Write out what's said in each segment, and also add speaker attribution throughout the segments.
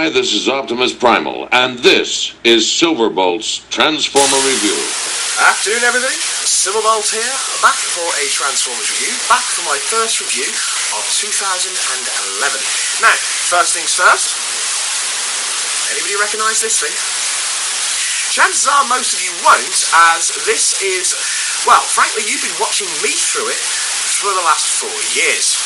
Speaker 1: Hi, this is Optimus Primal, and this is Silverbolt's Transformer Review.
Speaker 2: Afternoon, everybody. Silverbolt here, back for a Transformers review, back for my first review of 2011. Now, first things first, anybody recognise this thing? Chances are most of you won't, as this is, well, frankly, you've been watching me through it for the last 4 years.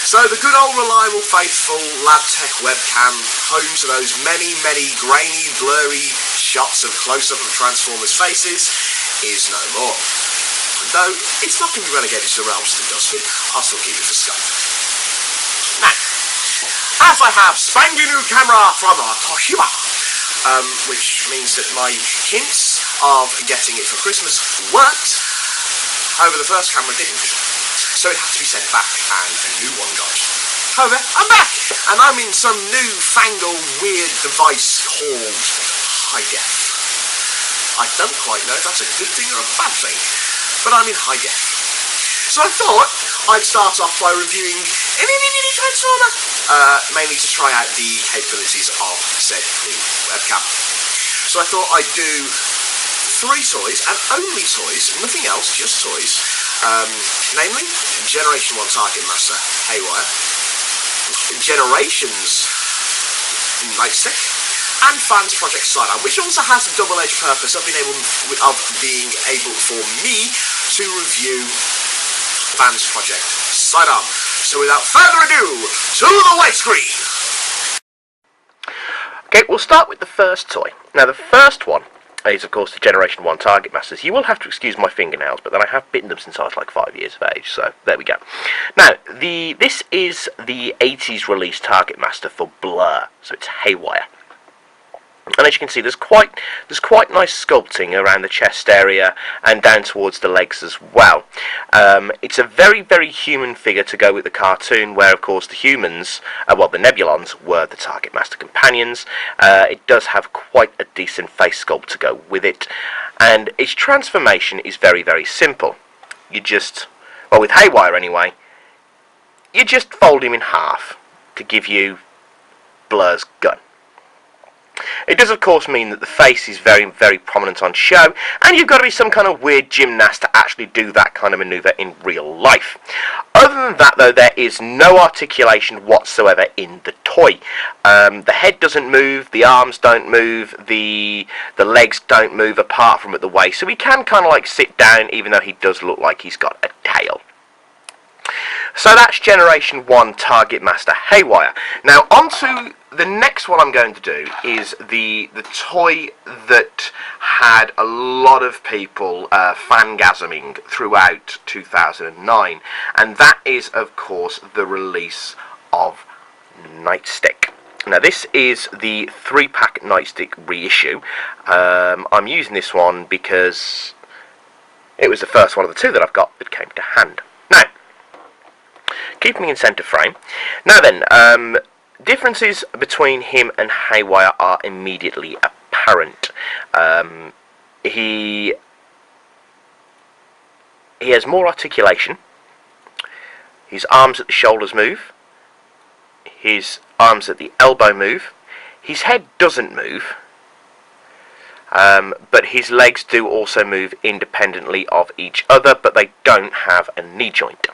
Speaker 2: So the good old reliable faithful LabTech webcam, home to those many grainy blurry shots of close-up of Transformers faces, is no more. Though it's not going to be relegated to the realms of the dustbin, I'll still keep it for scope. Now, as I have spangy new camera from Toshiba, which means that my hints of getting it for Christmas worked, however the first camera didn't. So it had to be sent back, and a new one got. However, I'm back, and I'm in some new-fangled, weird device called high def. I don't quite know if that's a good thing or a bad thing, but I'm in high def. So I thought I'd start off by reviewing a mini Transformer, mainly to try out the capabilities of said new webcam. So I thought I'd do 3 toys, and only toys, nothing else, just toys. Namely, Generation 1 Target Master Haywire, Generations Nightstick, and fansproject sidearm, which also has a double-edged purpose of being able for me to review fansproject sidearm. So without further ado, to the white screen.
Speaker 3: Okay, we'll start with the first toy. Now, the first one is, of course, the Generation 1 Target Masters. You will have to excuse my fingernails, but then I have bitten them since I was like 5 years of age, so there we go. Now, this is the 80s release Target Master for Blur, so it's Haywire. And as you can see, there's quite nice sculpting around the chest area and down towards the legs as well. It's a very human figure to go with the cartoon, where of course the humans, well, the Nebulons were the Target Master companions. It does have quite a decent face sculpt to go with it, and its transformation is very simple. You just, well, with Haywire anyway, you just fold him in half to give you Blur's gun. It does of course mean that the face is very prominent on show, and you've got to be some kind of weird gymnast to actually do that kind of manoeuvre in real life. Other than that though, there is no articulation whatsoever in the toy. The head doesn't move, the arms don't move, the legs don't move apart from at the waist, so he can kind of like sit down, even though he does look like he's got a tail. So that's Generation 1 Target Master Haywire. Now onto the next one I'm going to do is the toy that had a lot of people fangasming throughout 2009, and that is of course the release of Nightstick. Now this is the 3-pack Nightstick reissue. I'm using this one because it was the first one of the 2 that I've got that came to hand. Now, keeping in centre frame. Now then, differences between him and Haywire are immediately apparent. He has more articulation. His arms at the shoulders move. His arms at the elbow move. His head doesn't move. But his legs do also move independently of each other, but they don't have a knee joint.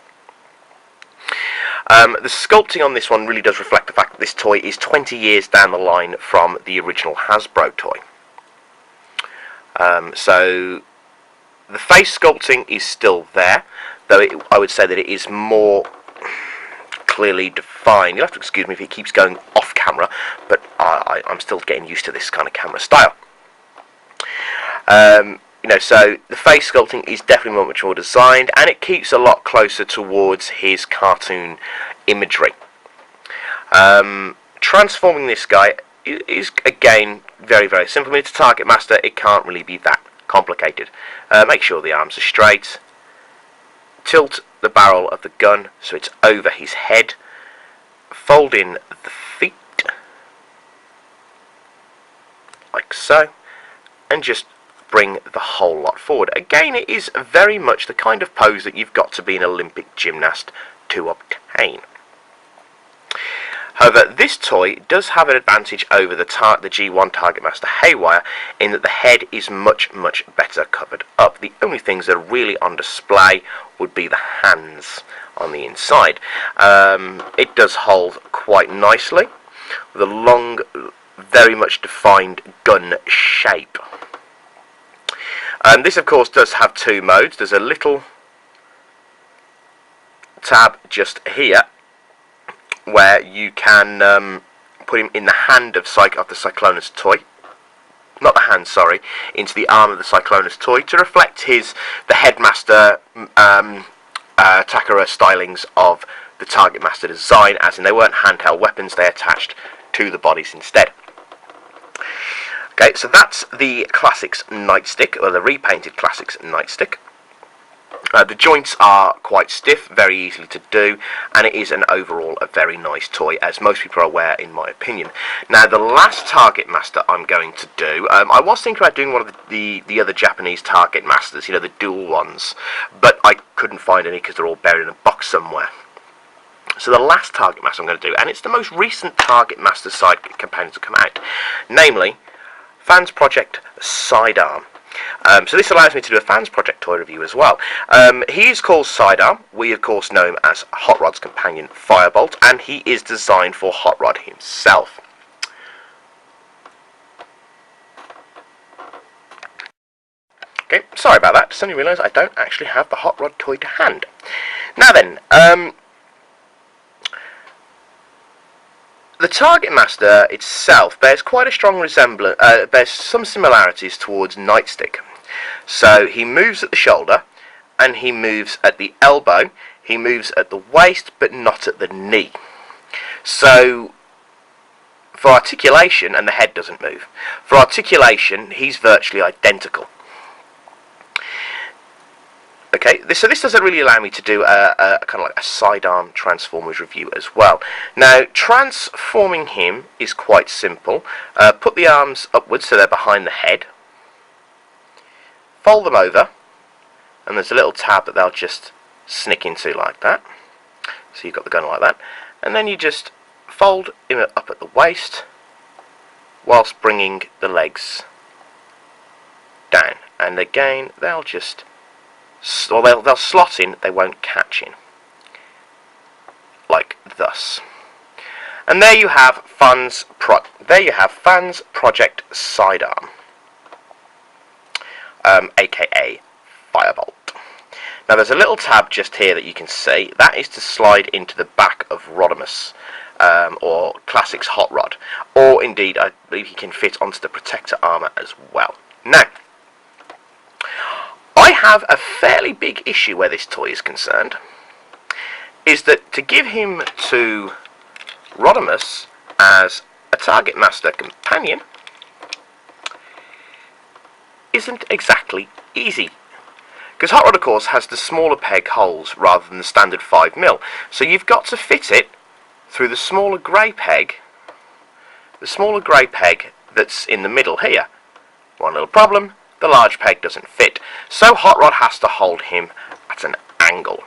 Speaker 3: The sculpting on this one really does reflect the fact that this toy is 20 years down the line from the original Hasbro toy. So the face sculpting is still there, though I would say that it is more clearly defined. You'll have to excuse me if it keeps going off camera, but I'm still getting used to this kind of camera style. You know, so the face sculpting is definitely much more designed, and it keeps a lot closer towards his cartoon imagery. Transforming this guy is again very simple. I mean, it's a Target Master, it can't really be that complicated. Make sure the arms are straight. Tilt the barrel of the gun so it's over his head. Fold in the feet like so, and just bring the whole lot forward. Again, it is very much the kind of pose that you've got to be an Olympic gymnast to obtain. However, this toy does have an advantage over the G1 Target Master Haywire in that the head is much better covered up. The only things that are really on display would be the hands on the inside. It does hold quite nicely with a long, very much defined gun shape. This of course does have two modes. There's a little tab just here where you can put him in the hand of the Cyclonus toy. Not the hand, sorry, into the arm of the Cyclonus toy to reflect the Headmaster Takara stylings of the Target Master design, as in they weren't handheld weapons, they attached to the bodies instead. Okay, so that's the Classics Nightstick, or the repainted Classics Nightstick. The joints are quite stiff, very easily to do, and it is overall a very nice toy, as most people are aware, in my opinion. Now, the last Target Master I'm going to do, I was thinking about doing one of the other Japanese Target Masters, you know, the dual ones, but I couldn't find any because they're all buried in a box somewhere. So the last Target Master I'm going to do, and it's the most recent Target Master side companion to come out, namely Fans Project Sidearm. So this allows me to do a Fans Project toy review as well. He is called Sidearm. We of course know him as Hot Rod's companion Firebolt, and he is designed for Hot Rod himself. Okay, sorry about that. Suddenly realised I don't actually have the Hot Rod toy to hand. Now then, the Target Master itself bears quite a strong resemblance, bears some similarities towards Nightstick. So he moves at the shoulder, and he moves at the elbow, he moves at the waist, but not at the knee. So, for articulation, and the head doesn't move, for articulation, he's virtually identical. Okay, so this doesn't really allow me to do a kind of like a sidearm Transformers review as well. Now, transforming him is quite simple. Put the arms upwards so they're behind the head. Fold them over, and there's a little tab that they'll just snick into like that. So you've got the gun like that. And then you just fold him up at the waist whilst bringing the legs down. And again, they'll just... or they'll slot in, they won't catch in. Like thus. And there you have Fans Project Sidearm, aka Firebolt. Now there's a little tab just here that you can see. That is to slide into the back of Rodimus, or Classics Hot Rod, or indeed I believe he can fit onto the protector armour as well. Now, I have a fairly big issue where this toy is concerned, is that to give him to Rodimus as a Target Master companion isn't exactly easy. Because Hot Rod, of course, has the smaller peg holes rather than the standard 5mm, so you've got to fit it through the smaller grey peg that's in the middle here. One little problem: the large peg doesn't fit, so Hot Rod has to hold him at an angle,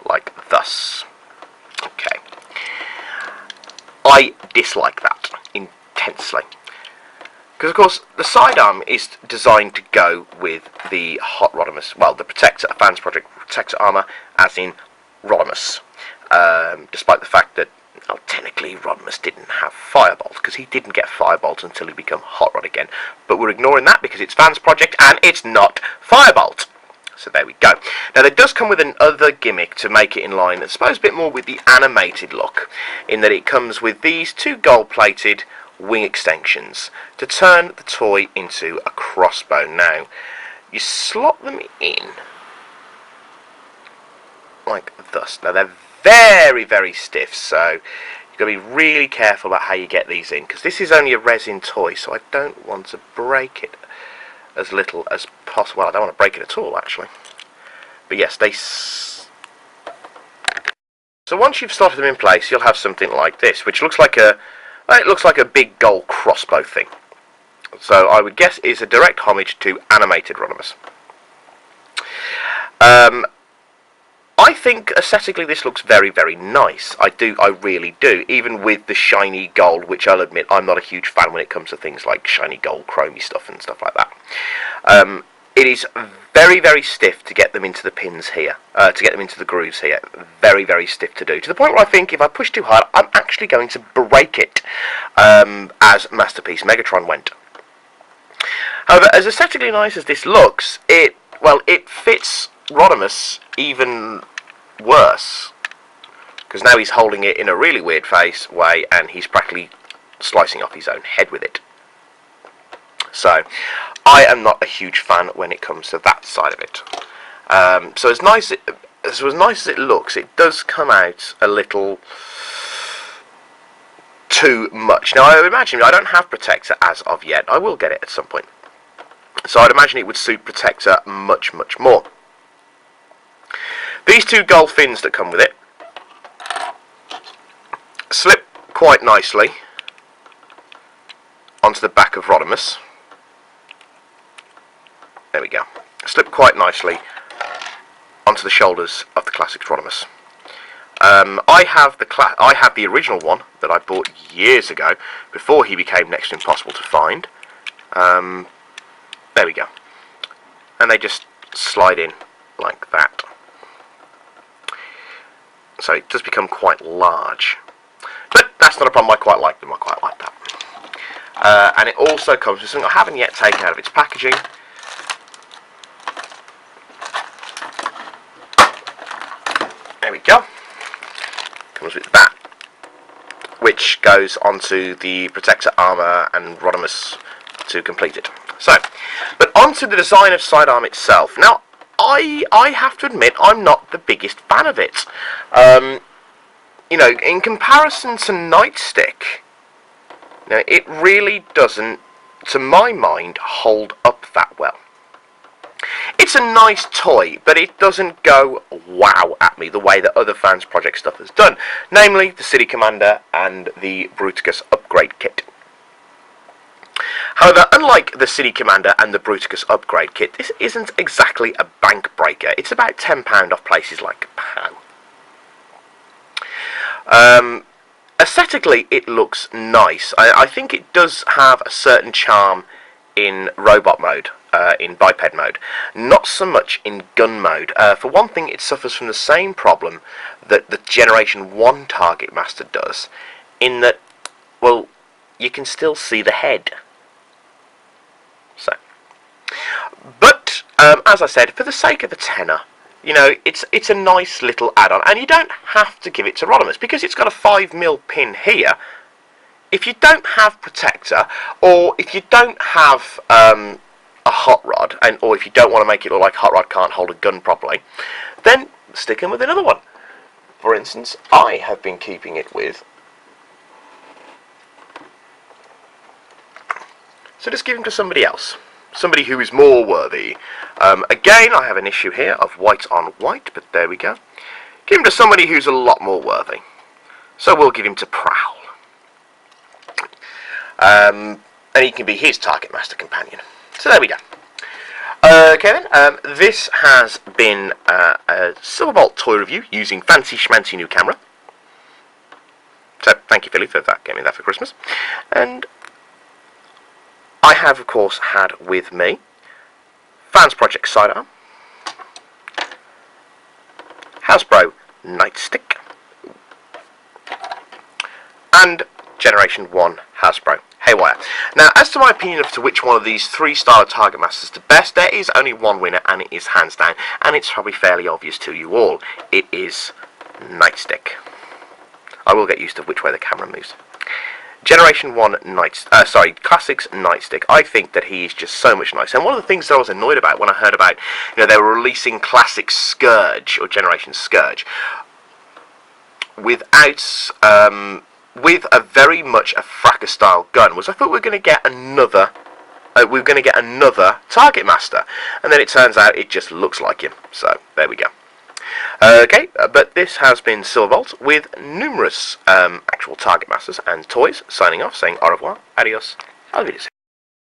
Speaker 3: like thus. Okay. I dislike that intensely, because of course the sidearm is designed to go with the Hot Rodimus, well, the Protector, Fans Project Protector armour, as in Rodimus, despite the fact that, well, technically Rodimus didn't have Firebolt, because he didn't get Firebolt until he became Hot Rod again. But we're ignoring that because it's Fans Project and it's not Firebolt. So there we go. Now, it does come with another gimmick to make it in line, I suppose a bit more with the animated look, in that it comes with these two gold-plated wing extensions to turn the toy into a crossbow. Now, you slot them in like thus. Now, they're very, very stiff, so you've got to be really careful about how you get these in, because this is only a resin toy, so I don't want to break it as little as possible. Well, I don't want to break it at all, actually. But yes, so once you've slotted them in place, you'll have something like this, which looks like a big gold crossbow thing. So I would guess is a direct homage to animated Rodimus. I think aesthetically this looks very, very nice. I really do. Even with the shiny gold, which I'll admit I'm not a huge fan when it comes to things like shiny gold, chromey stuff and stuff like that. It is very, very stiff to get them into the pins here, to get them into the grooves here. Very, very stiff to do. To the point where I think if I push too hard, I'm actually going to break it, as Masterpiece Megatron went. However, as aesthetically nice as this looks, it fits Rodimus even worse, because now he's holding it in a really weird way, and he's practically slicing off his own head with it. So, I am not a huge fan when it comes to that side of it. So as nice as it looks, it does come out a little too much. Now, I imagine I don't have Protector as of yet. I will get it at some point. So I'd imagine it would suit Protector much, much more. These two gold fins that come with it slip quite nicely onto the back of Rodimus. There we go. Slip quite nicely onto the shoulders of the classic Rodimus. I have the original one that I bought years ago, before he became next to impossible to find. There we go. And they just slide in like that. So it does become quite large. But that's not a problem, I quite like them, I quite like that. And it also comes with something I haven't yet taken out of its packaging. There we go. Comes with that, which goes onto the Protector armour and Rodimus to complete it. So, but onto the design of Sidearm itself. Now, I have to admit, I'm not the biggest fan of it. You know, in comparison to Nightstick, you know, it really doesn't, to my mind, hold up that well. It's a nice toy, but it doesn't go wow at me the way that other Fans Project stuff has done, namely the City Commander and the Bruticus upgrade kit. However, unlike the City Commander and the Bruticus upgrade kit, this isn't exactly a bank breaker. It's about £10 off places like POW. Aesthetically, it looks nice. I think it does have a certain charm in robot mode, in biped mode, not so much in gun mode. For one thing, it suffers from the same problem that the Generation 1 Target Master does, in that, well, you can still see the head. So, but as I said, for the sake of a tenner, you know, it's a nice little add-on, and you don't have to give it to Rodimus because it's got a 5mm pin here. If you don't have Protector, or if you don't have a Hot Rod, or if you don't want to make it look like Hot Rod can't hold a gun properly, then stick him with another one. For instance, I have been keeping it with. So just give him to somebody else. Somebody who is more worthy. Again, I have an issue here of white on white, but there we go. Give him to somebody who's a lot more worthy. So we'll give him to Prowl. And he can be his Target Master companion. So there we go. Okay then, this has been a Silverbolt toy review using fancy schmancy new camera. So thank you, Philly, for that, getting me that for Christmas. And I have, of course, had with me Fans Project Sidearm, Hasbro Nightstick, and Generation 1 Hasbro Haywire. Now, as to my opinion as to which one of these three style of Target Masters is the best, there is only one winner, and it is hands down, and it's probably fairly obvious to you all. It is Nightstick. I will get used to which way the camera moves. Generation 1 Classics Nightstick. I think that he is just so much nice. And one of the things that I was annoyed about when I heard about, you know, they were releasing Classic Scourge, or Generation Scourge, without, with a very much a Fracker style gun, was I thought we were going to get another, Target Master. And then it turns out it just looks like him. So, there we go. Okay, but this has been Silverbolt with numerous actual Target Masters and toys, signing off, saying au revoir, adios, I'll be